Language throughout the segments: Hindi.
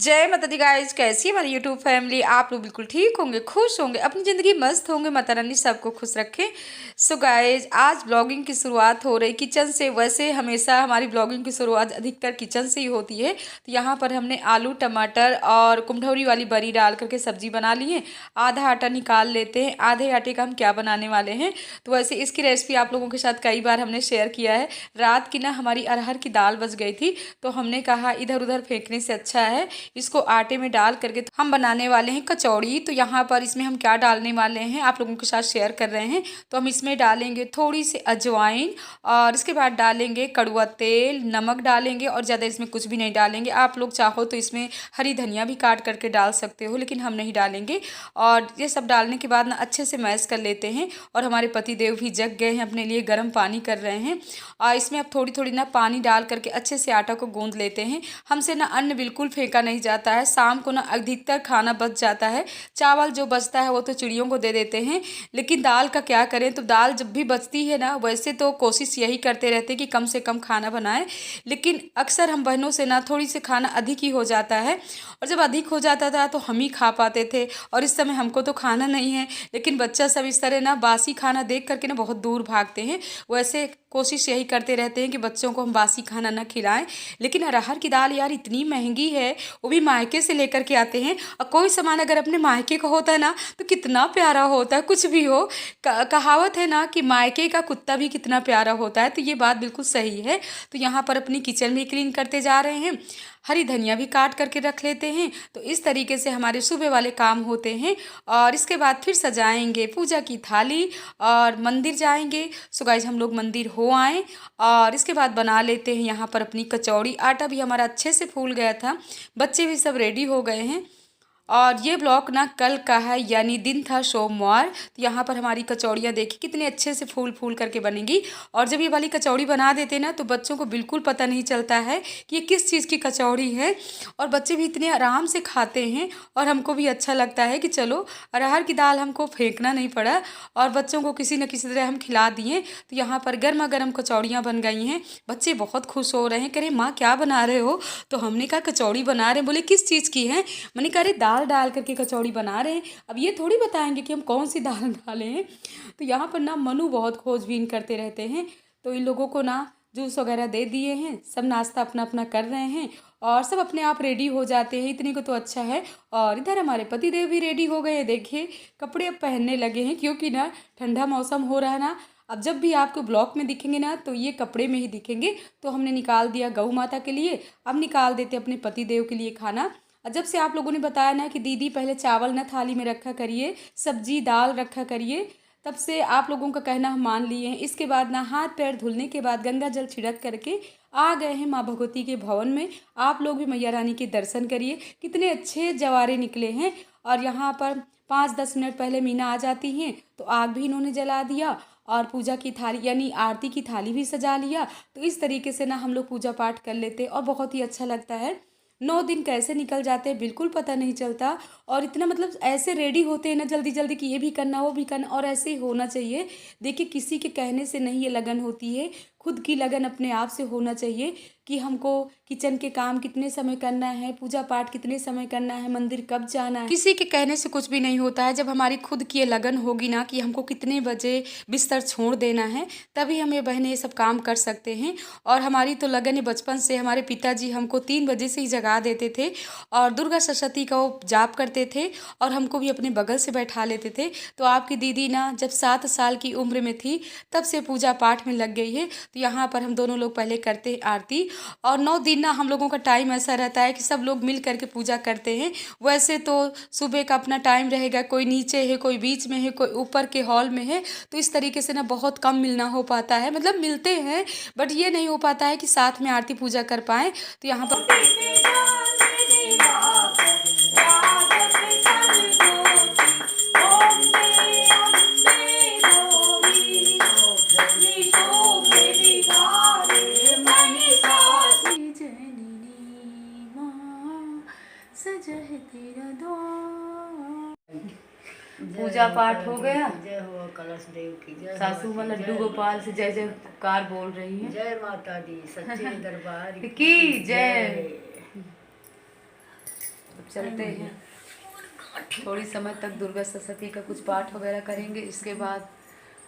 जय माता दी गाइज, कैसी है हमारी यूट्यूब फैमिली। आप लोग बिल्कुल ठीक होंगे, खुश होंगे, अपनी ज़िंदगी मस्त होंगे। माता रानी सबको खुश रखे। सो गाइज, आज ब्लॉगिंग की शुरुआत हो रही किचन से। वैसे हमेशा हमारी ब्लॉगिंग की शुरुआत अधिकतर किचन से ही होती है। तो यहाँ पर हमने आलू टमाटर और कुम्हदौरी वाली बड़ी डाल करके सब्जी बना ली है। आधा आटा निकाल लेते हैं। आधे आटे का हम क्या बनाने वाले हैं, तो वैसे इसकी रेसिपी आप लोगों के साथ कई बार हमने शेयर किया है। रात की ना हमारी अरहर की दाल बच गई थी, तो हमने कहा इधर उधर फेंकने से अच्छा है इसको आटे में डाल करके तो हम बनाने वाले हैं कचौड़ी। तो यहाँ पर इसमें हम क्या डालने वाले हैं आप लोगों के साथ शेयर कर रहे हैं। तो हम इसमें डालेंगे थोड़ी सी अजवाइन, और इसके बाद डालेंगे कड़वा तेल, नमक डालेंगे, और ज़्यादा इसमें कुछ भी नहीं डालेंगे। आप लोग चाहो तो इसमें हरी धनिया भी काट करके डाल सकते हो, लेकिन हम नहीं डालेंगे। और ये सब डालने के बाद ना अच्छे से मैश कर लेते हैं। और हमारे पति देव भी जग गए हैं, अपने लिए गर्म पानी कर रहे हैं। और इसमें अब थोड़ी थोड़ी ना पानी डाल करके अच्छे से आटा को गूंद लेते हैं। हमसे ना अन्न बिल्कुल फेंका नहीं जाता है। शाम को ना अधिकतर खाना बच जाता है। चावल जो बचता है वो तो चिड़ियों को दे देते हैं, लेकिन दाल का क्या करें। तो दाल जब भी बचती है ना, वैसे तो कोशिश यही करते रहते हैं कि कम से कम खाना बनाएं, लेकिन अक्सर हम बहनों से ना थोड़ी सी खाना अधिक ही हो जाता है। और जब अधिक हो जाता था तो हम ही खा पाते थे, और इस समय हमको तो खाना नहीं है, लेकिन बच्चा सब इस तरह ना बासी खाना देख करके ना बहुत दूर भागते हैं। वैसे कोशिश यही करते रहते हैं कि बच्चों को हम बासी खाना ना खिलाएं। लेकिन अरहर की दाल यार इतनी महंगी है, वो भी मायके से लेकर के आते हैं। और कोई सामान अगर अपने मायके का होता है ना तो कितना प्यारा होता है। कुछ भी हो, कहावत है ना कि मायके का कुत्ता भी कितना प्यारा होता है। तो ये बात बिल्कुल सही है। तो यहाँ पर अपनी किचन भी क्लीन करते जा रहे हैं। हरी धनिया भी काट करके रख लेते हैं। तो इस तरीके से हमारे सुबह वाले काम होते हैं। और इसके बाद फिर सजाएंगे पूजा की थाली और मंदिर जाएंगे। सो गाइस, हम लोग मंदिर हो आए और इसके बाद बना लेते हैं यहाँ पर अपनी कचौड़ी। आटा भी हमारा अच्छे से फूल गया था, बच्चे भी सब रेडी हो गए हैं। और ये ब्लॉग ना कल का है, यानी दिन था सोमवार। तो यहाँ पर हमारी कचौड़ियाँ देखी कितने अच्छे से फूल फूल करके बनेंगी। और जब ये वाली कचौड़ी बना देते ना तो बच्चों को बिल्कुल पता नहीं चलता है कि ये किस चीज़ की कचौड़ी है। और बच्चे भी इतने आराम से खाते हैं, और हमको भी अच्छा लगता है कि चलो अरहर की दाल हमको फेंकना नहीं पड़ा, और बच्चों को किसी न किसी तरह हम खिला दिए। तो यहाँ पर गर्मा गर्म कचौड़ियाँ बन गई हैं। बच्चे बहुत खुश हो रहे हैं, कह रहे माँ क्या बना रहे हो। तो हमने कहा कचौड़ी बना रहे हैं। बोले किस चीज़ की है। मैंने कहा अरे दाल डाल करके कचौड़ी बना रहे हैं। अब ये थोड़ी बताएंगे कि हम कौन सी दाल डाले हैं। तो यहाँ पर ना मनु बहुत खोजबीन करते रहते हैं। तो इन लोगों को ना जूस वगैरह दे दिए हैं, सब नाश्ता अपना अपना कर रहे हैं, और सब अपने आप रेडी हो जाते हैं। इतने को तो अच्छा है। और इधर हमारे पति देव भी रेडी हो गए हैं। देखिए कपड़े अब पहनने लगे हैं, क्योंकि ना ठंडा मौसम हो रहा है ना। अब जब भी आपको ब्लॉग में दिखेंगे ना तो ये कपड़े में ही दिखेंगे। तो हमने निकाल दिया गौ माता के लिए, अब निकाल देते अपने पति देव के लिए खाना। और जब से आप लोगों ने बताया ना कि दीदी पहले चावल ना थाली में रखा करिए, सब्जी दाल रखा करिए, तब से आप लोगों का कहना हम मान लिए हैं। इसके बाद ना हाथ पैर धुलने के बाद गंगा जल छिड़क करके आ गए हैं माँ भगवती के भवन में। आप लोग भी मैया रानी के दर्शन करिए, कितने अच्छे जवारे निकले हैं। और यहाँ पर 5-10 मिनट पहले मीना आ जाती हैं तो आग भी इन्होंने जला दिया, और पूजा की थाली यानी आरती की थाली भी सजा लिया। तो इस तरीके से ना हम लोग पूजा पाठ कर लेते और बहुत ही अच्छा लगता है। 9 दिन कैसे निकल जाते हैं बिल्कुल पता नहीं चलता। और इतना मतलब ऐसे रेडी होते हैं ना जल्दी जल्दी कि ये भी करना वो भी करना, और ऐसे ही होना चाहिए। देखिए किसी के कहने से नहीं ये लगन होती है, खुद की लगन अपने आप से होना चाहिए कि हमको किचन के काम कितने समय करना है, पूजा पाठ कितने समय करना है, मंदिर कब जाना है। किसी के कहने से कुछ भी नहीं होता है। जब हमारी खुद की ये लगन होगी ना कि हमको कितने बजे बिस्तर छोड़ देना है, तभी हम ये बहनें ये सब काम कर सकते हैं। और हमारी तो लगन है बचपन से। हमारे पिताजी हमको 3 बजे से ही जगा देते थे, और दुर्गा सरस्वती का वो जाप करते थे, और हमको भी अपने बगल से बैठा लेते थे। तो आपकी दीदी ना जब 7 साल की उम्र में थी तब से पूजा पाठ में लग गई है। तो यहाँ पर हम दोनों लोग पहले करते हैं आरती। और 9 दिन ना हम लोगों का टाइम ऐसा रहता है कि सब लोग मिल करके पूजा करते हैं। वैसे तो सुबह का अपना टाइम रहेगा, कोई नीचे है, कोई बीच में है, कोई ऊपर के हॉल में है। तो इस तरीके से ना बहुत कम मिलना हो पाता है, मतलब मिलते हैं बट ये नहीं हो पाता है कि साथ में आरती पूजा कर पाएँ। तो यहाँ पर पूजा पाठ हो गया। जय हो कलश देव की जय। सासू माँ लड्डू गोपाल से जय जयकार बोल रही है। जय माता दी सच्चे दरबार की जय। अब चलते हैं, थोड़ी समय तक दुर्गा सप्तशती का कुछ पाठ वगैरह करेंगे, इसके बाद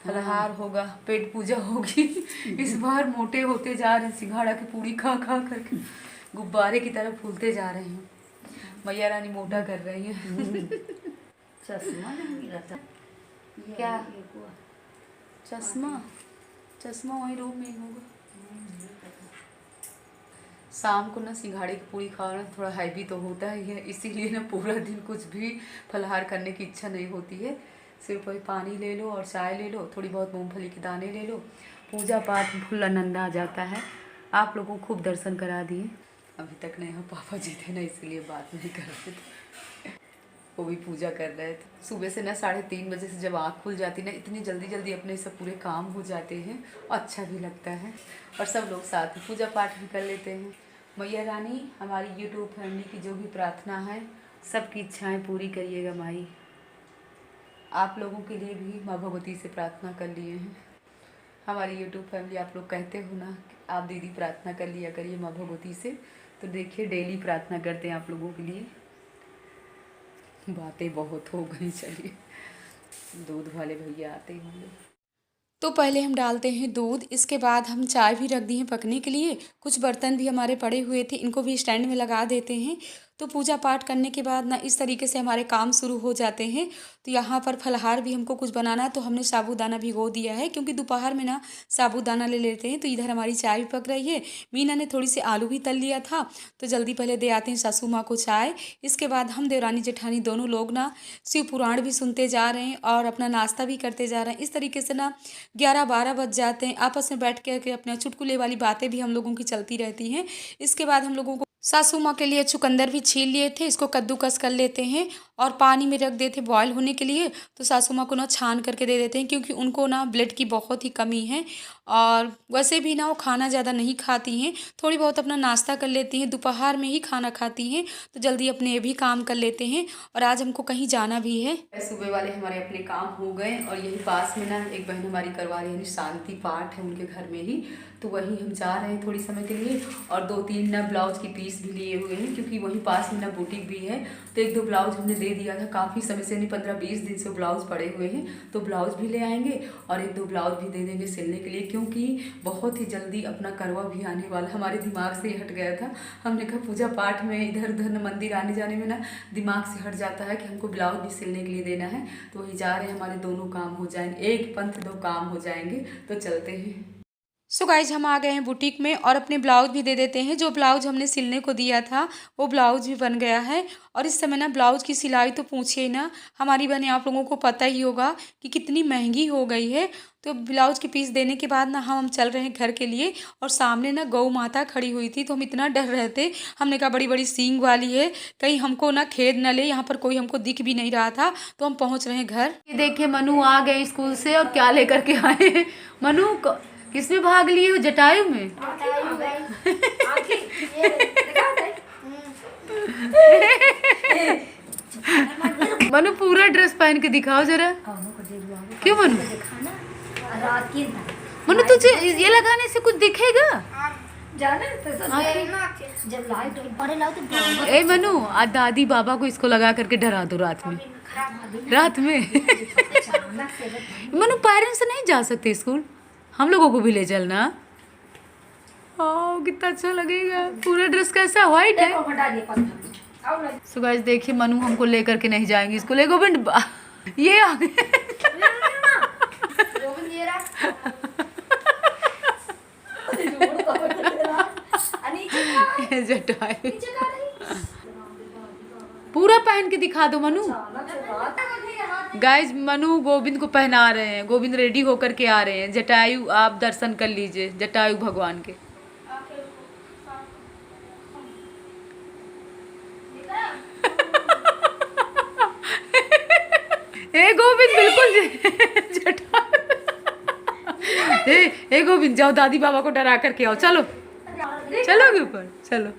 फलाहार होगा, पेट पूजा होगी। इस बार मोटे होते जा रहे हैं, सिंघाड़ा की पूरी खा खा करके गुब्बारे की तरह फूलते जा रहे हैं। मैया रानी मोटा कर रही है। चश्मा नहीं मिला था क्या? ये हुआ। चश्मा वही रूम में ही होगा। शाम को ना सिंघाड़े की पूरी खाना थोड़ा हैवी तो होता ही है, इसीलिए ना पूरा दिन कुछ भी फलाहार करने की इच्छा नहीं होती है। सिर्फ वही पानी ले लो और चाय ले लो, थोड़ी बहुत मूंगफली के दाने ले लो, पूजा पाठ फुल आनंद आ जाता है। आप लोगों को खूब दर्शन करा दिए। अभी तक नहीं हो, पापा जी थे ना इसलिए बात नहीं कर रहे थे, वो भी पूजा कर रहे थे। सुबह से ना 3:30 बजे से जब आँख खुल जाती ना, इतनी जल्दी जल्दी अपने सब पूरे काम हो जाते हैं, अच्छा भी लगता है और सब लोग साथ में पूजा पाठ भी कर लेते हैं। मैया रानी हमारी यूट्यूब फैमिली की जो भी प्रार्थना है, सबकी इच्छाएं पूरी करिएगा माई। आप लोगों के लिए भी माँ भगवती से प्रार्थना कर लिए हैं। हमारी यूट्यूब फैमिली आप लोग कहते हो ना कि आप दीदी प्रार्थना कर लिया करिए माँ भगवती से, तो देखिए डेली प्रार्थना करते हैं आप लोगों के लिए। बातें बहुत हो गई, चलिए दूध वाले भैया आते होंगे। तो पहले हम डालते हैं दूध, इसके बाद हम चाय भी रख दी है पकने के लिए। कुछ बर्तन भी हमारे पड़े हुए थे, इनको भी स्टैंड में लगा देते हैं। तो पूजा पाठ करने के बाद ना इस तरीके से हमारे काम शुरू हो जाते हैं। तो यहाँ पर फलाहार भी हमको कुछ बनाना है, तो हमने साबूदाना भिगो दिया है, क्योंकि दोपहर में ना साबूदाना ले लेते हैं। तो इधर हमारी चाय भी पक रही है। मीना ने थोड़ी सी आलू भी तल लिया था, तो जल्दी पहले दे आते हैं सासू माँ को चाय। इसके बाद हम देवरानी जेठानी दोनों लोग ना शिव पुराण भी सुनते जा रहे हैं और अपना नाश्ता भी करते जा रहे हैं। इस तरीके से ना 11-12 बज जाते हैं। आपस में बैठ के अपने चुटकुले वाली बातें भी हम लोगों की चलती रहती हैं। इसके बाद हम लोगों को सासू माँ के लिए चुकंदर भी छील लिए थे, इसको कद्दूकस कर लेते हैं और पानी में रख देते बॉयल होने के लिए। तो सासू माँ को ना छान करके दे देते हैं, क्योंकि उनको ना ब्लड की बहुत ही कमी है और वैसे भी ना वो खाना ज़्यादा नहीं खाती हैं, थोड़ी बहुत अपना नाश्ता कर लेती हैं, दोपहर में ही खाना खाती हैं। तो जल्दी अपने ये भी काम कर लेते हैं और आज हमको कहीं जाना भी है। सुबह वाले हमारे अपने काम हो गए और यही पास में ना एक बहन हमारी करवा रही है, शांति पाठ है उनके घर में ही, तो वहीं हम जा रहे हैं थोड़ी समय के लिए। और 2-3 ना ब्लाउज की पीस भी लिए हुए हैं, क्योंकि वहीं पास में ना बुटीक भी है। तो 1-2 ब्लाउज हमने दे दिया था, काफ़ी समय से नहीं 15-20 दिन से ब्लाउज पड़े हुए हैं, तो ब्लाउज भी ले आएंगे और 1-2 ब्लाउज भी दे देंगे सिलने के लिए, क्योंकि बहुत ही जल्दी अपना करवा भी आने वाला। हमारे दिमाग से ही हट गया था। हमने कहा पूजा पाठ में इधर उधर मंदिर आने जाने में ना दिमाग से हट जाता है कि हमको ब्लाउज भी सिलने के लिए देना है। तो वही जा रहे हैं, हमारे दोनों काम हो जाएंगे, एक पंथ 2 काम हो जाएंगे। तो चलते हैं। सो गाइज हम आ गए हैं बुटीक में और अपने ब्लाउज भी दे देते हैं। जो ब्लाउज हमने सिलने को दिया था वो ब्लाउज भी बन गया है। और इस समय ना ब्लाउज की सिलाई तो पूछिए ना, हमारी बहनें आप लोगों को पता ही होगा कि कितनी महंगी हो गई है। तो ब्लाउज की पीस देने के बाद ना हम चल रहे हैं घर के लिए। और सामने ना गौ माता खड़ी हुई थी, तो हम इतना डर रहे थे। हमने कहा बड़ी बड़ी सींग वाली है, कहीं हमको ना खेद न ले। यहाँ पर कोई हमको दिख भी नहीं रहा था, तो हम पहुँच रहे हैं घर। ये देखिए मनु आ गए स्कूल से और क्या लेकर के आए। मनु किसमें भाग लिए हो? जटायु में। मनु पूरा ड्रेस पहन के दिखाओ जरा। क्यों मनु? मनु तुझे ये लगाने से कुछ दिखेगा? ए मनु, आज दादी बाबा को इसको लगा करके डरा दो रात में। मनु पेरेंट्स से नहीं जा सकते स्कूल, हम लोगों को भी ले चलना। कितना अच्छा लगेगा। पूरा ड्रेस कैसा व्हाइट है। सो गाइस देखिए मनु हमको लेकर के नहीं जाएंगे स्कूल। ले गोविंद ये आ गए। जटायु पूरा पहन के दिखा दो मनु। गाइज मनु गोविंद को पहना रहे हैं, गोविंद रेडी होकर के आ रहे हैं। जटायु आप दर्शन कर लीजिए, जटायु भगवान के। ए गोविंद बिल्कुल जटायु। ए गोविंद जाओ दादी बाबा को डरा करके आओ। चलो चलोगे ऊपर, चलो।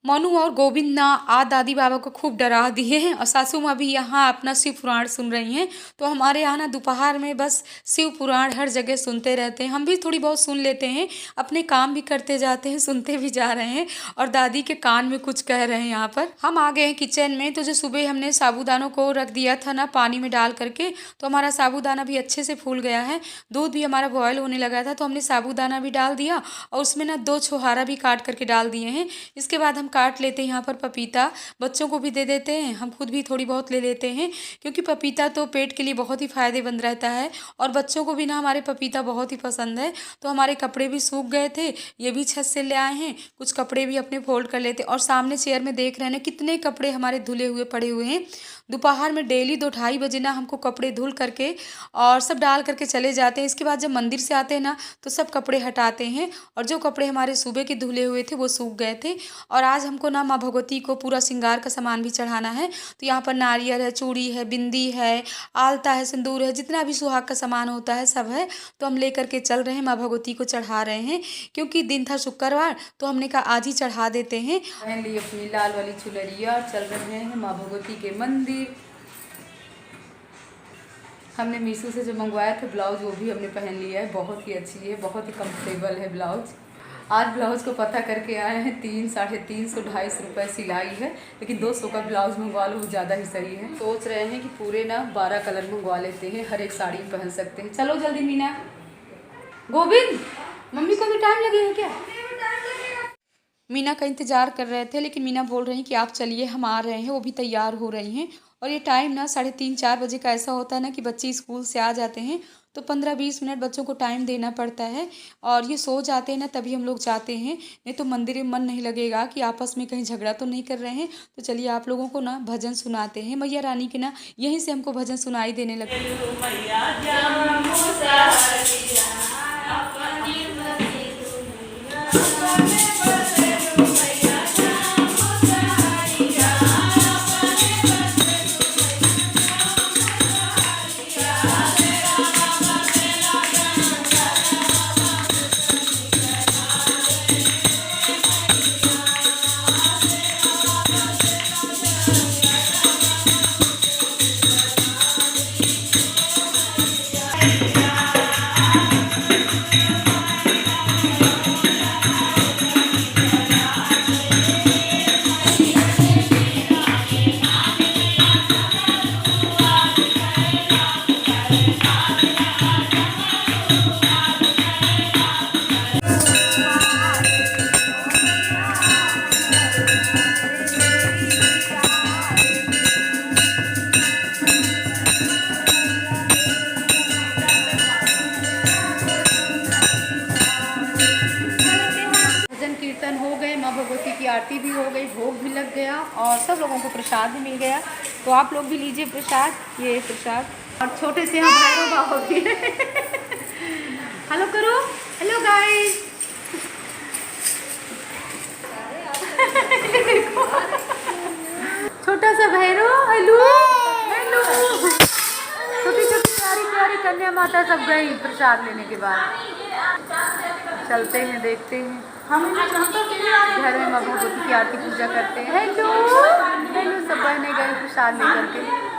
मनु और गोविंद ना आज दादी बाबा को खूब डरा दिए हैं और सासू माँ भी यहाँ अपना शिव पुराण सुन रही हैं। तो हमारे यहाँ ना दोपहर में बस शिव पुराण हर जगह सुनते रहते हैं। हम भी थोड़ी बहुत सुन लेते हैं, अपने काम भी करते जाते हैं, सुनते भी जा रहे हैं और दादी के कान में कुछ कह रहे हैं। यहाँ पर हम आ गए हैं किचन में। तो जो सुबह हमने साबूदानों को रख दिया था ना पानी में डाल करके, तो हमारा साबूदाना भी अच्छे से फूल गया है। दूध भी हमारा बॉयल होने लगा था, तो हमने साबूदाना भी डाल दिया और उसमें ना 2 छोहारा भी काट करके डाल दिए हैं। इसके बाद हम काट लेते हैं यहाँ पर पपीता, बच्चों को भी दे देते हैं, हम खुद भी थोड़ी बहुत ले लेते हैं क्योंकि पपीता तो पेट के लिए बहुत ही फायदेमंद रहता है और बच्चों को भी ना हमारे पपीता बहुत ही पसंद है। तो हमारे कपड़े भी सूख गए थे, ये भी छत से ले आए हैं, कुछ कपड़े भी अपने फोल्ड कर लेते और सामने चेयर में देख रहे हैं कितने कपड़े हमारे धुले हुए पड़े हुए हैं। दोपहर में डेली 2-2:30 बजे ना हमको कपड़े धुल करके और सब डाल करके चले जाते हैं। इसके बाद जब मंदिर से आते हैं ना तो सब कपड़े हटाते हैं और जो कपड़े हमारे सुबह के धुले हुए थे वो सूख गए थे। और आज हमको ना माँ भगवती को पूरा श्रृंगार का सामान भी चढ़ाना है। तो यहाँ पर नारियल है, चूड़ी है, बिंदी है, आलता है, सिंदूर है, जितना भी सुहाग का सामान होता है सब है। तो हम लेकर के चल रहे हैं, माँ भगवती को चढ़ा रहे हैं क्योंकि दिन था शुक्रवार, तो हमने कहा आज ही चढ़ा देते हैं। पहन ली अपनी लाल वाली चुनरिया और चल रहे हैं माँ भगवती के मंदिर। हमने मीशो से जो मंगवाया था ब्लाउज वो भी हमने पहन लिया है, बहुत ही अच्छी है, बहुत ही कंफर्टेबल है ब्लाउज। आज ब्लाउज़ को पता करके आए हैं 300, 350, 250 रुपये सिलाई है, लेकिन 200 का ब्लाउज मंगवा लो ज़्यादा ही सही है। सोच रहे हैं कि पूरे ना 12 कलर मंगवा लेते हैं, हर एक साड़ी पहन सकते हैं। चलो जल्दी मीना। गोविंद, मम्मी को भी टाइम लगेगा क्या? मीना का इंतज़ार कर रहे थे लेकिन मीना बोल रही हैं कि आप चलिए, हम आ रहे हैं। वो भी तैयार हो रही हैं और ये टाइम ना 3:30-4 बजे का ऐसा होता है ना कि बच्चे स्कूल से आ जाते हैं तो 15-20 मिनट बच्चों को टाइम देना पड़ता है और ये सो जाते हैं ना तभी हम लोग जाते हैं, नहीं तो मंदिर में मन नहीं लगेगा कि आपस में कहीं झगड़ा तो नहीं कर रहे हैं। तो चलिए आप लोगों को ना भजन सुनाते हैं। मैया रानी के ना यहीं से हमको भजन सुनाई देने लगे। कीर्तन हो गए, माँ भगवती की आरती भी हो गई, भोग भी लग गया और सब लोगों को प्रसाद भी मिल गया। तो आप लोग भी लीजिए प्रसाद, ये प्रसाद। और छोटे से यहाँ भैरव बाबा भी हेलो करो, हेलो गाइस। छोटा सा भैरव, हेलो हेलो। छोटी छोटी प्यारी प्यारी कन्या माता सब गई प्रसाद लेने के बाद। चलते हैं, देखते हैं। हम घर में माँ भगवती की आरती पूजा करते हैं। हेलो हेलो, सब बहने गए प्रसाद लेकर के।